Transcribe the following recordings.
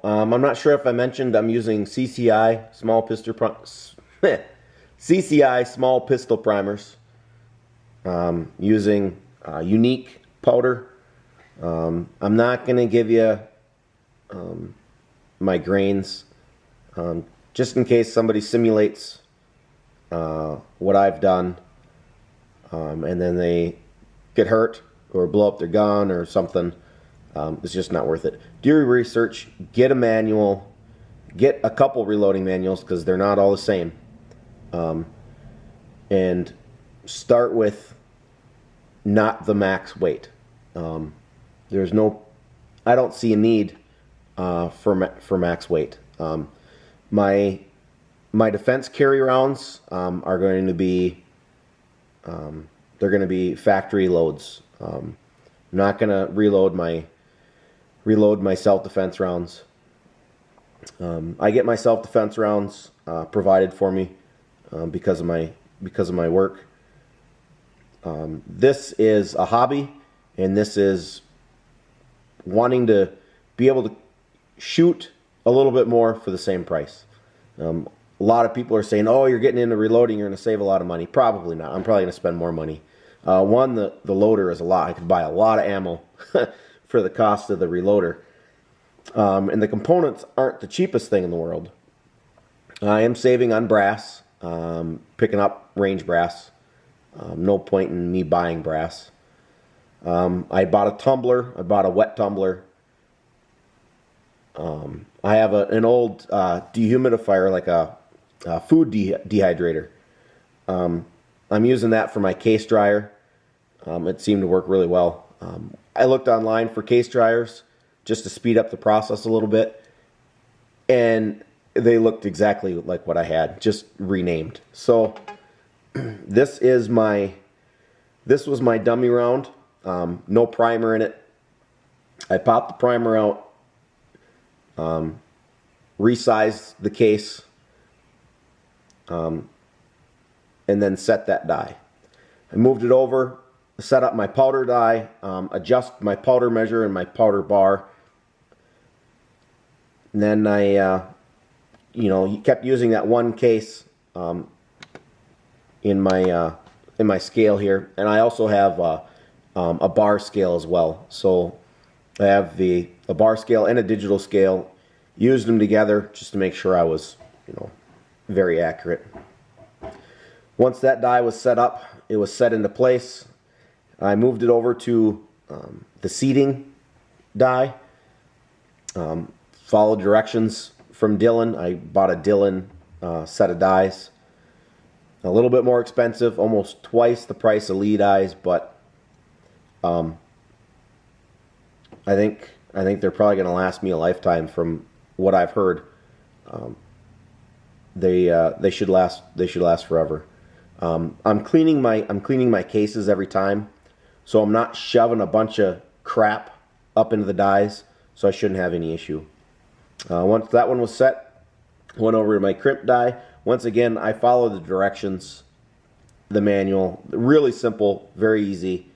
I'm not sure if I mentioned I'm using CCI CCI small pistol primers. Using unique powder. I'm not going to give you my grains, just in case somebody simulates what I've done, and then they get hurt or blow up their gun or something. It's just not worth it. Do your research, get a manual, get a couple reloading manuals because they're not all the same, and start with not the max weight. There's no, I don't see a need for max weight. My defense carry rounds are going to be they're going to be factory loads. I'm not going to reload my self-defense rounds. I get my self-defense rounds provided for me because of my work. This is a hobby, and this is wanting to be able to shoot a little bit more for the same price. A lot of people are saying, oh, you're getting into reloading, you're going to save a lot of money. Probably not. I'm probably going to spend more money. One, the loader is a lot. I could buy a lot of ammo for the cost of the reloader. And the components aren't the cheapest thing in the world. I am saving on brass, picking up range brass. No point in me buying brass. I bought a tumbler. I bought a wet tumbler. I have an old dehumidifier, like a food dehydrator. I'm using that for my case dryer. It seemed to work really well. I looked online for case dryers just to speed up the process a little bit, and they looked exactly like what I had, just renamed. So this was my dummy round. No primer in it. I popped the primer out, resized the case, and then set that die. I moved it over, set up my powder die, adjust my powder measure and my powder bar. And then I, kept using that one case in my scale here, and I also have a bar scale as well. So I have a bar scale and a digital scale. Used them together just to make sure I was, very accurate. Once that die was set up, it was set into place. I moved it over to the seating die. Followed directions from Dillon. I bought a Dillon set of dies. A little bit more expensive, almost twice the price of Lee dies, but I think they're probably going to last me a lifetime from what I've heard. They should last forever. I'm cleaning my cases every time, so I'm not shoving a bunch of crap up into the dies, so I shouldn't have any issue. Once that one was set, went over to my crimp die. Once again, I follow the directions, the manual. Really simple, very easy.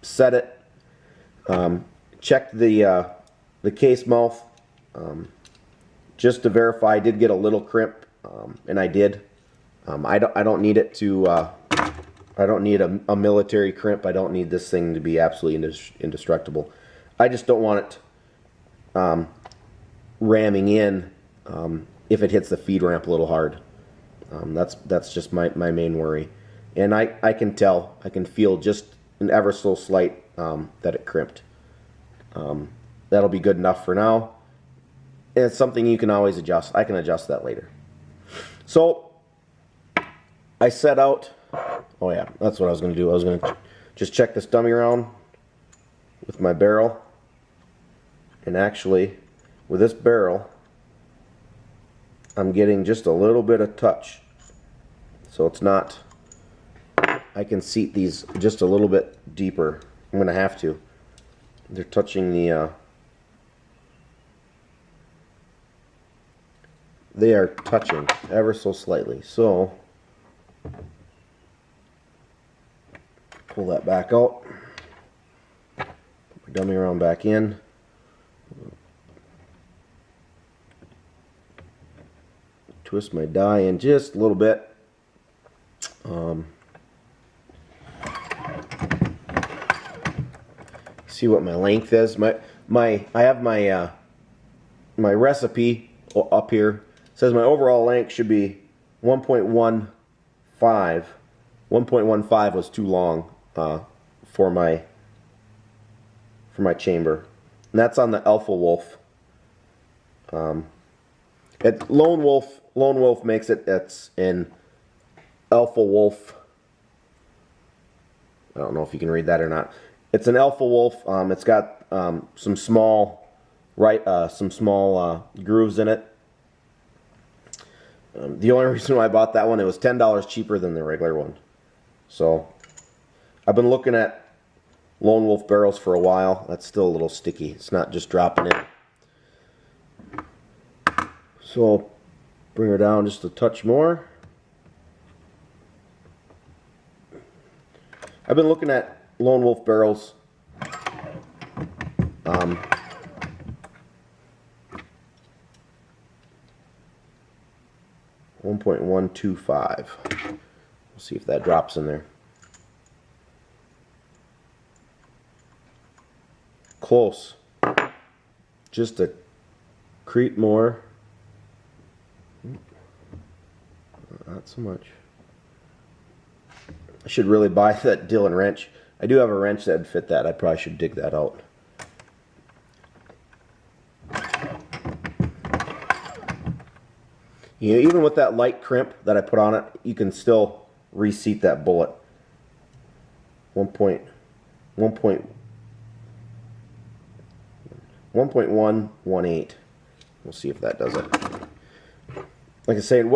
Set it. Checked the case mouth just to verify I did get a little crimp, and I did. I don't need it to. I don't need a military crimp. I don't need this thing to be absolutely indestructible. I just don't want it ramming in if it hits the feed ramp a little hard. That's just my main worry. And I can tell, I can feel just an ever so slight that it crimped. That'll be good enough for now. And it's something you can always adjust. I can adjust that later. So I set out, oh yeah, that's what I was going to do. I was going to just check this dummy round with my barrel. And actually, with this barrel, I'm getting just a little bit of touch. So it's not, I can seat these just a little bit deeper. I'm going to have to. They're touching the, they are touching ever so slightly. So, pull that back out. Put my dummy round back in. twist my die in just a little bit. See what my length is. I have my my recipe up here. It says my overall length should be 1.15. 1.15 was too long for my chamber, and that's on the Alpha Wolf. Lone Wolf makes it. It's in Alpha Wolf. I don't know if you can read that or not. It's an Alpha Wolf. It's got some small grooves in it. The only reason why I bought that one, it was $10 cheaper than the regular one. So I've been looking at Lone Wolf barrels for a while. That's still a little sticky. It's not just dropping in. So I'll bring her down just a touch more. I've been looking at Lone Wolf barrels. 1.125. We'll see if that drops in there. Close. Just a creep more. Not so much. I should really buy that Dillon wrench. I do have a wrench that would fit that. I probably should dig that out. You know, even with that light crimp that I put on it, you can still reseat that bullet. 1.118. We'll see if that does it. Like I said,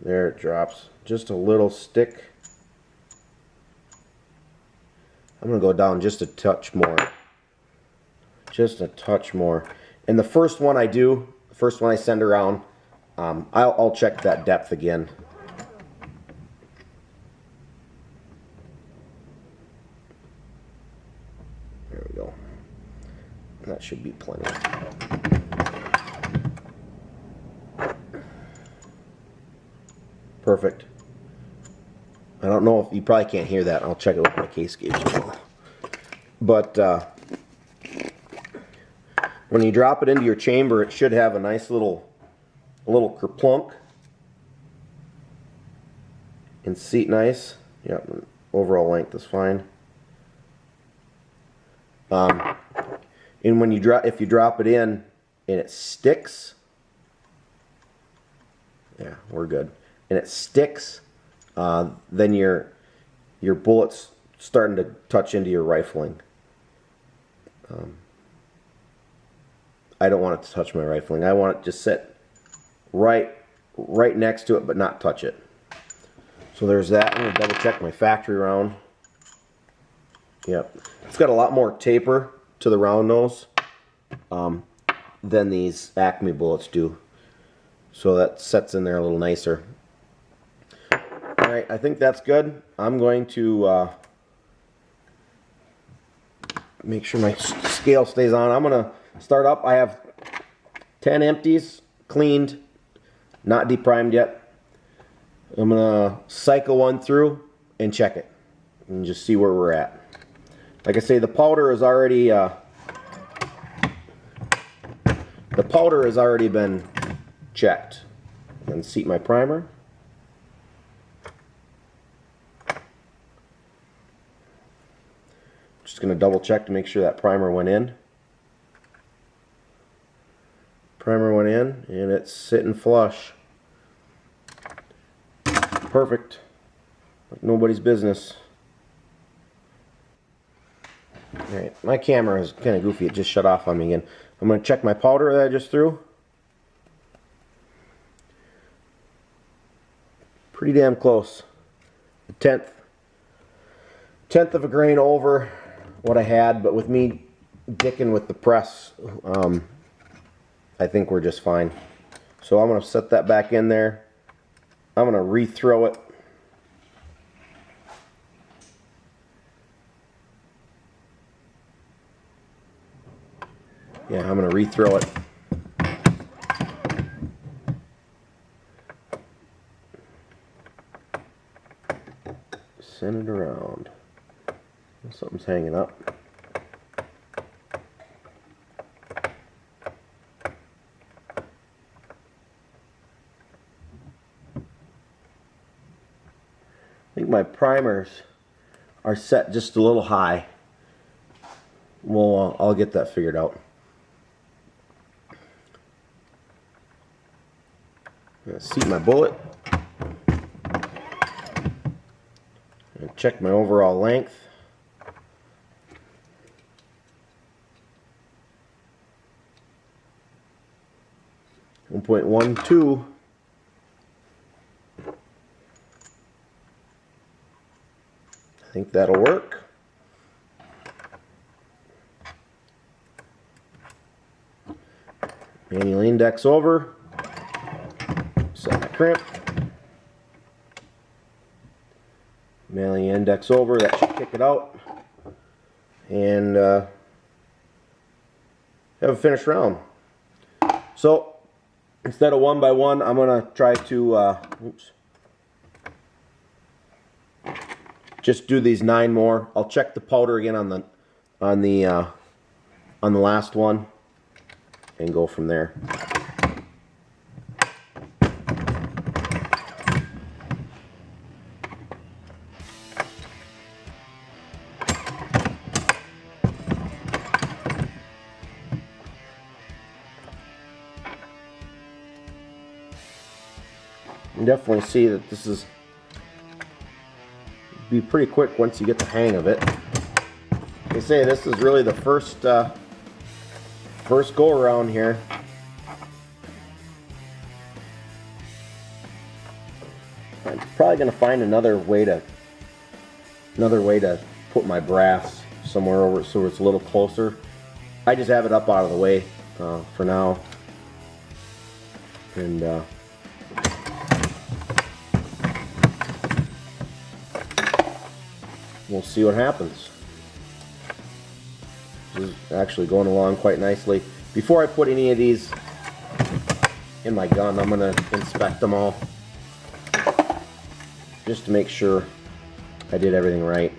there it drops. Just a little stick. I'm going to go down just a touch more. Just a touch more. And the first one I do, the first one I send around, I'll check that depth again. There we go. That should be plenty. Perfect. I don't know if you probably can't hear that. I'll check it with my case gauge as well. But when you drop it into your chamber, it should have a nice little kerplunk and seat nice. Yep, overall length is fine. And when if you drop it in and it sticks, yeah, we're good. And it sticks, then your bullet's starting to touch into your rifling. I don't want it to touch my rifling. I want it to sit right next to it, but not touch it. So there's that. I'm going to double check my factory round. Yep, it's got a lot more taper to the round nose than these Acme bullets do. So that sets in there a little nicer. Alright, I think that's good. I'm going to make sure my scale stays on. I'm going to start up. I have 10 empties, cleaned, not deprimed yet. I'm going to cycle one through and check it and just see where we're at. Like I say, the powder has already been checked. And seat my primer. Just going to double check to make sure that primer went in. Primer went in and it's sitting flush. Perfect. Like nobody's business. Alright, my camera is kind of goofy. It just shut off on me again. I'm going to check my powder that I just threw. Pretty damn close. A tenth of a grain over what I had, but with me dicking with the press, I think we're just fine. So I'm going to set that back in there. I'm going to rethrow it. Yeah, I'm going to rethrow it. Something's hanging up. I think my primers are set just a little high. Well, I'll get that figured out. I'm gonna seat my bullet. And check my overall length. .12. I think that'll work. Manual index over. Set my crimp. Manual index over. That should kick it out. And have a finished round. So instead of 1 by 1, I'm gonna try to just do these 9 more. I'll check the powder again on the last one and go from there. You definitely see that this is be pretty quick once you get the hang of it. They say this is really the first go around here. I'm probably going to find another way to put my brass somewhere over so it's a little closer. I just have it up out of the way for now, and we'll see what happens. This is actually going along quite nicely. Before I put any of these in my gun, I'm going to inspect them all just to make sure I did everything right.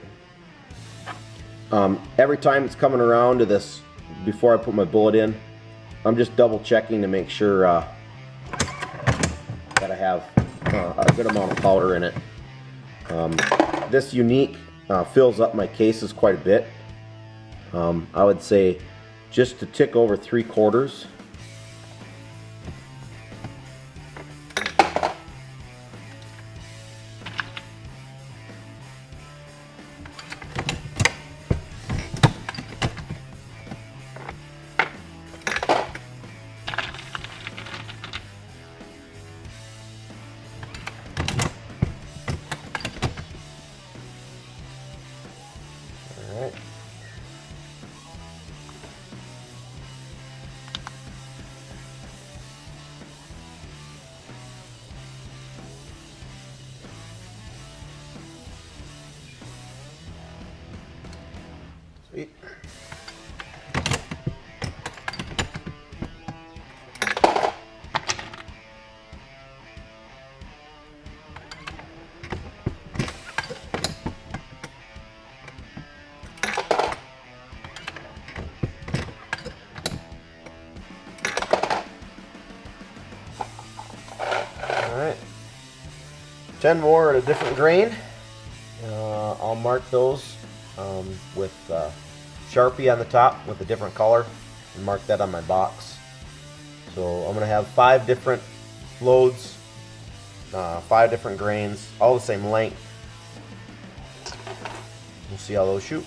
Every time it's coming around to this, before I put my bullet in, I'm just double checking to make sure that I have a good amount of powder in it. This Unique fills up my cases quite a bit. I would say just to tick over 3/4. All right. Sweet. All right. 10 more at a different grain. I'll mark those with Sharpie on the top with a different color and mark that on my box. So I'm going to have 5 different loads, 5 different grains, all the same length. We'll see how those shoot.